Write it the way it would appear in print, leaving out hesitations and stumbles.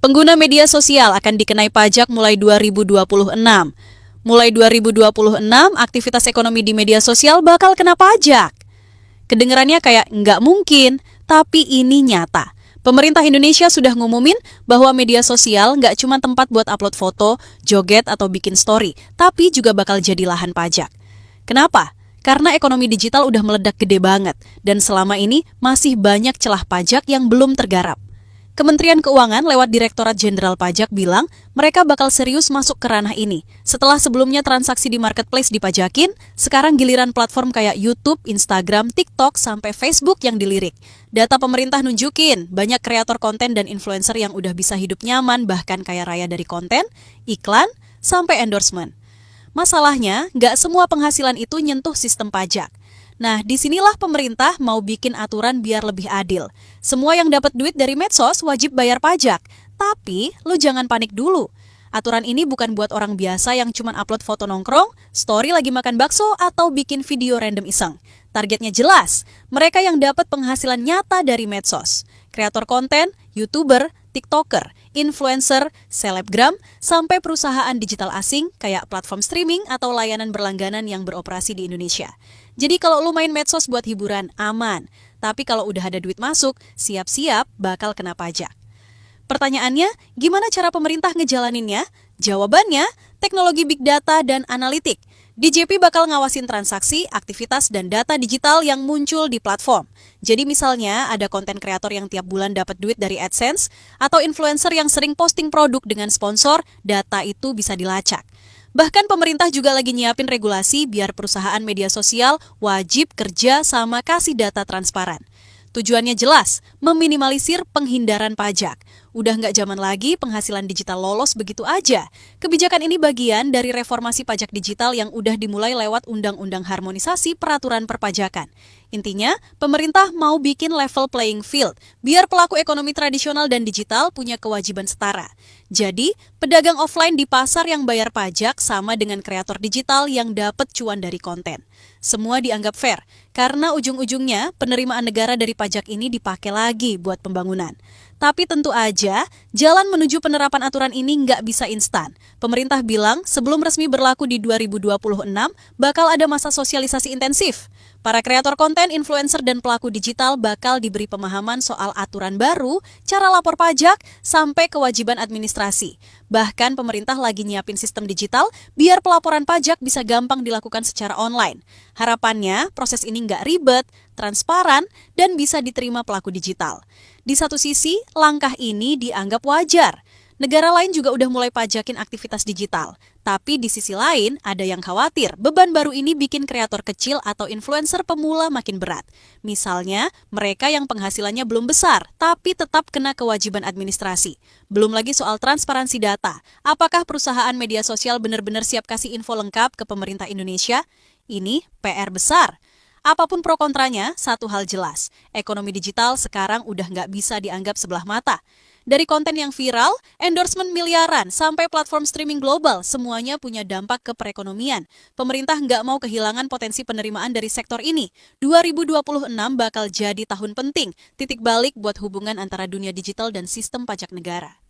Pengguna media sosial akan dikenai pajak mulai 2026. Mulai 2026, aktivitas ekonomi di media sosial bakal kena pajak. Kedengarannya kayak nggak mungkin, tapi ini nyata. Pemerintah Indonesia sudah ngumumin bahwa media sosial nggak cuma tempat buat upload foto, joget, atau bikin story, tapi juga bakal jadi lahan pajak. Kenapa? Karena ekonomi digital udah meledak gede banget, dan selama ini masih banyak celah pajak yang belum tergarap. Kementerian Keuangan lewat Direktorat Jenderal Pajak bilang mereka bakal serius masuk ke ranah ini. Setelah sebelumnya transaksi di marketplace dipajakin, sekarang giliran platform kayak YouTube, Instagram, TikTok, sampai Facebook yang dilirik. Data pemerintah nunjukin banyak kreator konten dan influencer yang udah bisa hidup nyaman bahkan kaya raya dari konten, iklan, sampai endorsement. Masalahnya, nggak semua penghasilan itu nyentuh sistem pajak. Nah, disinilah pemerintah mau bikin aturan biar lebih adil. Semua yang dapat duit dari medsos wajib bayar pajak. Tapi, lu jangan panik dulu. Aturan ini bukan buat orang biasa yang cuma upload foto nongkrong, story lagi makan bakso, atau bikin video random iseng. Targetnya jelas, mereka yang dapat penghasilan nyata dari medsos. Kreator konten, YouTuber, TikToker, influencer, selebgram, sampai perusahaan digital asing kayak platform streaming atau layanan berlangganan yang beroperasi di Indonesia. Jadi kalau lu main medsos buat hiburan, aman. Tapi kalau udah ada duit masuk, siap-siap bakal kena pajak. Pertanyaannya, gimana cara pemerintah ngejalaninnya? Jawabannya, teknologi big data dan analitik. DJP bakal ngawasin transaksi, aktivitas, dan data digital yang muncul di platform. Jadi misalnya ada konten kreator yang tiap bulan dapat duit dari AdSense, atau influencer yang sering posting produk dengan sponsor, data itu bisa dilacak. Bahkan pemerintah juga lagi nyiapin regulasi biar perusahaan media sosial wajib kerja sama kasih data transparan. Tujuannya jelas, meminimalisir penghindaran pajak. Udah nggak zaman lagi penghasilan digital lolos begitu aja. Kebijakan ini bagian dari reformasi pajak digital yang udah dimulai lewat Undang-Undang Harmonisasi Peraturan Perpajakan. Intinya, pemerintah mau bikin level playing field, biar pelaku ekonomi tradisional dan digital punya kewajiban setara. Jadi, pedagang offline di pasar yang bayar pajak sama dengan kreator digital yang dapat cuan dari konten. Semua dianggap fair, karena ujung-ujungnya penerimaan negara dari pajak ini dipakai lagi buat pembangunan. Tapi tentu aja, jalan menuju penerapan aturan ini nggak bisa instan. Pemerintah bilang sebelum resmi berlaku di 2026, bakal ada masa sosialisasi intensif. Para kreator konten, influencer, dan pelaku digital bakal diberi pemahaman soal aturan baru, cara lapor pajak, sampai kewajiban administrasi. Bahkan pemerintah lagi nyiapin sistem digital biar pelaporan pajak bisa gampang dilakukan secara online. Harapannya, proses ini nggak ribet, transparan, dan bisa diterima pelaku digital. Di satu sisi, langkah ini dianggap wajar. Negara lain juga udah mulai pajakin aktivitas digital. Tapi di sisi lain, ada yang khawatir beban baru ini bikin kreator kecil atau influencer pemula makin berat. Misalnya, mereka yang penghasilannya belum besar, tapi tetap kena kewajiban administrasi. Belum lagi soal transparansi data. Apakah perusahaan media sosial benar-benar siap kasih info lengkap ke pemerintah Indonesia? Ini PR besar. Apapun pro kontranya, satu hal jelas, ekonomi digital sekarang udah nggak bisa dianggap sebelah mata. Dari konten yang viral, endorsement miliaran, sampai platform streaming global, semuanya punya dampak ke perekonomian. Pemerintah nggak mau kehilangan potensi penerimaan dari sektor ini. 2026 bakal jadi tahun penting, titik balik buat hubungan antara dunia digital dan sistem pajak negara.